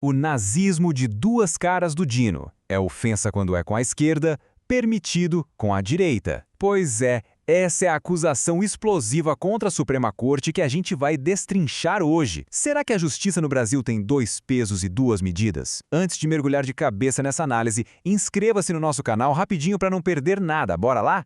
O nazismo de duas caras do Dino. É ofensa quando é com a esquerda, permitido com a direita. Pois é, essa é a acusação explosiva contra a Suprema Corte que a gente vai destrinchar hoje. Será que a justiça no Brasil tem dois pesos e duas medidas? Antes de mergulhar de cabeça nessa análise, inscreva-se no nosso canal rapidinho para não perder nada. Bora lá?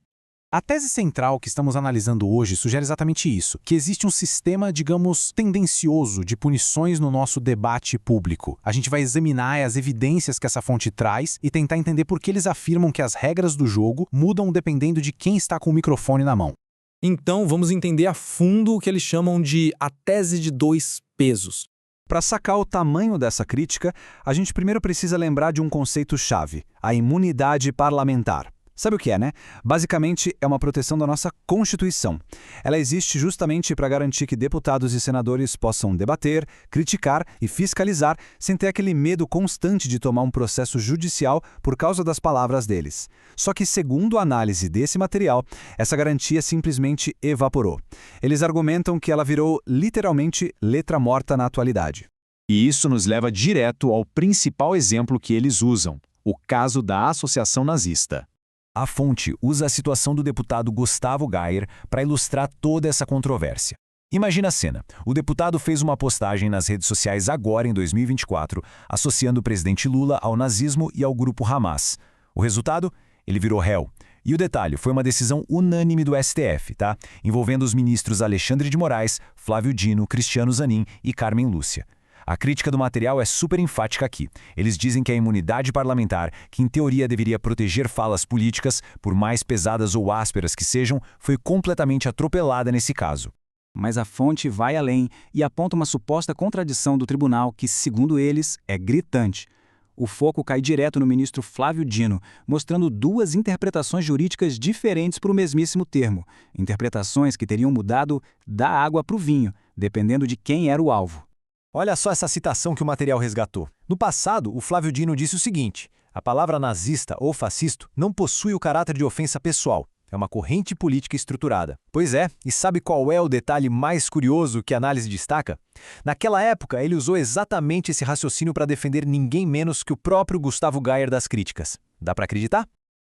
A tese central que estamos analisando hoje sugere exatamente isso, que existe um sistema, digamos, tendencioso de punições no nosso debate público. A gente vai examinar as evidências que essa fonte traz e tentar entender por que eles afirmam que as regras do jogo mudam dependendo de quem está com o microfone na mão. Então, vamos entender a fundo o que eles chamam de a tese de dois pesos. Para sacar o tamanho dessa crítica, a gente primeiro precisa lembrar de um conceito-chave, a imunidade parlamentar. Sabe o que é, né? Basicamente, é uma proteção da nossa Constituição. Ela existe justamente para garantir que deputados e senadores possam debater, criticar e fiscalizar sem ter aquele medo constante de tomar um processo judicial por causa das palavras deles. Só que, segundo a análise desse material, essa garantia simplesmente evaporou. Eles argumentam que ela virou literalmente letra morta na atualidade. E isso nos leva direto ao principal exemplo que eles usam, o caso da Associação Nazista. A fonte usa a situação do deputado Gustavo Gayer para ilustrar toda essa controvérsia. Imagina a cena. O deputado fez uma postagem nas redes sociais agora em 2024, associando o presidente Lula ao nazismo e ao grupo Hamas. O resultado? Ele virou réu. E o detalhe, foi uma decisão unânime do STF, tá? Envolvendo os ministros Alexandre de Moraes, Flávio Dino, Cristiano Zanin e Carmen Lúcia. A crítica do material é super enfática aqui. Eles dizem que a imunidade parlamentar, que em teoria deveria proteger falas políticas, por mais pesadas ou ásperas que sejam, foi completamente atropelada nesse caso. Mas a fonte vai além e aponta uma suposta contradição do tribunal que, segundo eles, é gritante. O foco cai direto no ministro Flávio Dino, mostrando duas interpretações jurídicas diferentes para o mesmíssimo termo. Interpretações que teriam mudado da água para o vinho, dependendo de quem era o alvo. Olha só essa citação que o material resgatou. No passado, o Flávio Dino disse o seguinte: a palavra nazista ou fascista não possui o caráter de ofensa pessoal. É uma corrente política estruturada. Pois é, e sabe qual é o detalhe mais curioso que a análise destaca? Naquela época, ele usou exatamente esse raciocínio para defender ninguém menos que o próprio Gustavo Gayer das críticas. Dá para acreditar?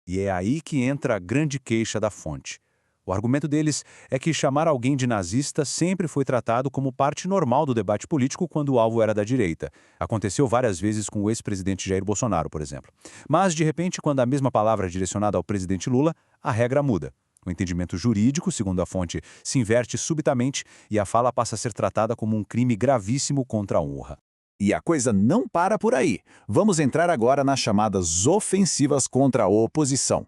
E é aí que entra a grande queixa da fonte. O argumento deles é que chamar alguém de nazista sempre foi tratado como parte normal do debate político quando o alvo era da direita. Aconteceu várias vezes com o ex-presidente Jair Bolsonaro, por exemplo. Mas, de repente, quando a mesma palavra é direcionada ao presidente Lula, a regra muda. O entendimento jurídico, segundo a fonte, se inverte subitamente e a fala passa a ser tratada como um crime gravíssimo contra a honra. E a coisa não para por aí. Vamos entrar agora nas chamadas ofensivas contra a oposição.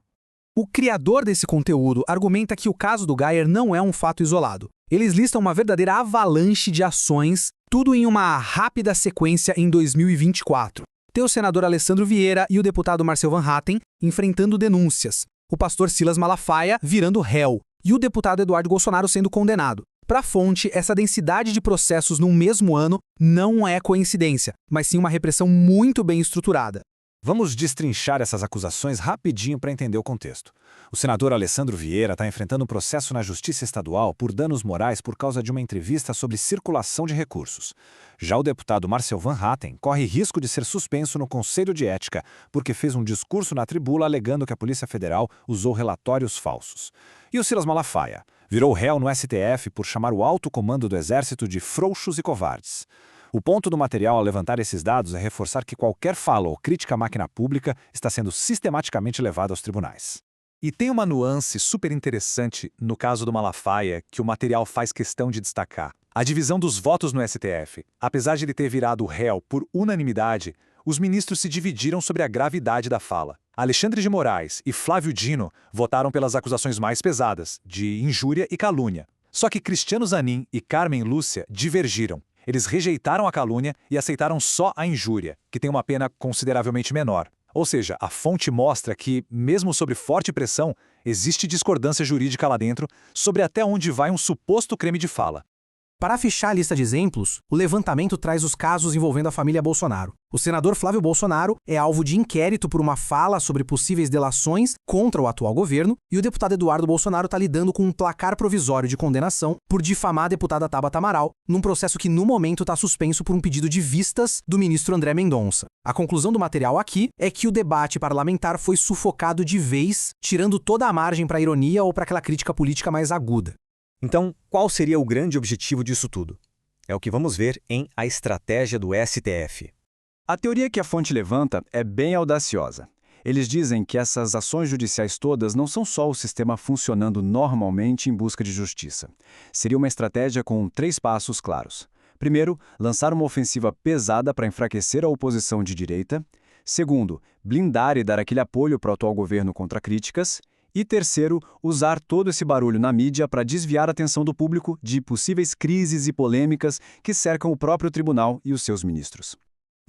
O criador desse conteúdo argumenta que o caso do Gayer não é um fato isolado. Eles listam uma verdadeira avalanche de ações, tudo em uma rápida sequência em 2024. Tem o senador Alessandro Vieira e o deputado Marcel Van Hatten enfrentando denúncias, o pastor Silas Malafaia virando réu e o deputado Eduardo Bolsonaro sendo condenado. Para a fonte, essa densidade de processos num mesmo ano não é coincidência, mas sim uma repressão muito bem estruturada. Vamos destrinchar essas acusações rapidinho para entender o contexto. O senador Alessandro Vieira está enfrentando um processo na Justiça Estadual por danos morais por causa de uma entrevista sobre circulação de recursos. Já o deputado Marcel Van Hatten corre risco de ser suspenso no Conselho de Ética porque fez um discurso na tribuna alegando que a Polícia Federal usou relatórios falsos. E o Silas Malafaia virou réu no STF por chamar o alto comando do Exército de frouxos e covardes. O ponto do material ao levantar esses dados é reforçar que qualquer fala ou crítica à máquina pública está sendo sistematicamente levada aos tribunais. E tem uma nuance super interessante no caso do Malafaia que o material faz questão de destacar. A divisão dos votos no STF. Apesar de ele ter virado réu por unanimidade, os ministros se dividiram sobre a gravidade da fala. Alexandre de Moraes e Flávio Dino votaram pelas acusações mais pesadas, de injúria e calúnia. Só que Cristiano Zanin e Carmen Lúcia divergiram. Eles rejeitaram a calúnia e aceitaram só a injúria, que tem uma pena consideravelmente menor. Ou seja, a fonte mostra que, mesmo sob forte pressão, existe discordância jurídica lá dentro sobre até onde vai um suposto crime de fala. Para fechar a lista de exemplos, o levantamento traz os casos envolvendo a família Bolsonaro. O senador Flávio Bolsonaro é alvo de inquérito por uma fala sobre possíveis delações contra o atual governo, e o deputado Eduardo Bolsonaro está lidando com um placar provisório de condenação por difamar a deputada Tabata Amaral, num processo que no momento está suspenso por um pedido de vistas do ministro André Mendonça. A conclusão do material aqui é que o debate parlamentar foi sufocado de vez, tirando toda a margem para a ironia ou para aquela crítica política mais aguda. Então, qual seria o grande objetivo disso tudo? É o que vamos ver em A Estratégia do STF. A teoria que a fonte levanta é bem audaciosa. Eles dizem que essas ações judiciais todas não são só o sistema funcionando normalmente em busca de justiça. Seria uma estratégia com 3 passos claros. Primeiro, lançar uma ofensiva pesada para enfraquecer a oposição de direita. Segundo, blindar e dar aquele apoio para o atual governo contra críticas. E terceiro, usar todo esse barulho na mídia para desviar a atenção do público de possíveis crises e polêmicas que cercam o próprio tribunal e os seus ministros.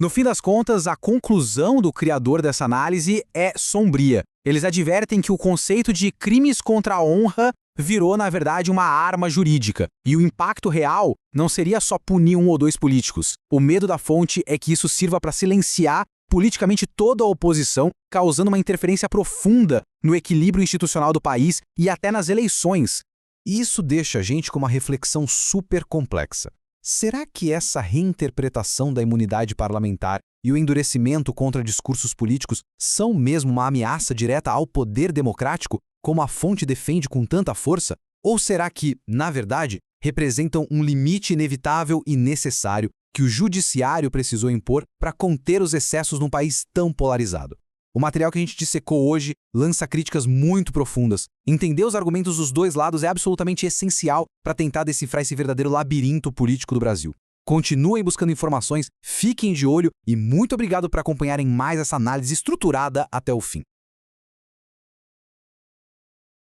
No fim das contas, a conclusão do criador dessa análise é sombria. Eles advertem que o conceito de crimes contra a honra virou, na verdade, uma arma jurídica. E o impacto real não seria só punir 1 ou 2 políticos. O medo da fonte é que isso sirva para silenciar politicamente toda a oposição, causando uma interferência profunda no equilíbrio institucional do país e até nas eleições. Isso deixa a gente com uma reflexão super complexa. Será que essa reinterpretação da imunidade parlamentar e o endurecimento contra discursos políticos são mesmo uma ameaça direta ao poder democrático, como a fonte defende com tanta força? Ou será que, na verdade, representam um limite inevitável e necessário que o judiciário precisou impor para conter os excessos num país tão polarizado? O material que a gente dissecou hoje lança críticas muito profundas. Entender os argumentos dos 2 lados é absolutamente essencial para tentar decifrar esse verdadeiro labirinto político do Brasil. Continuem buscando informações, fiquem de olho e muito obrigado por acompanharem mais essa análise estruturada até o fim.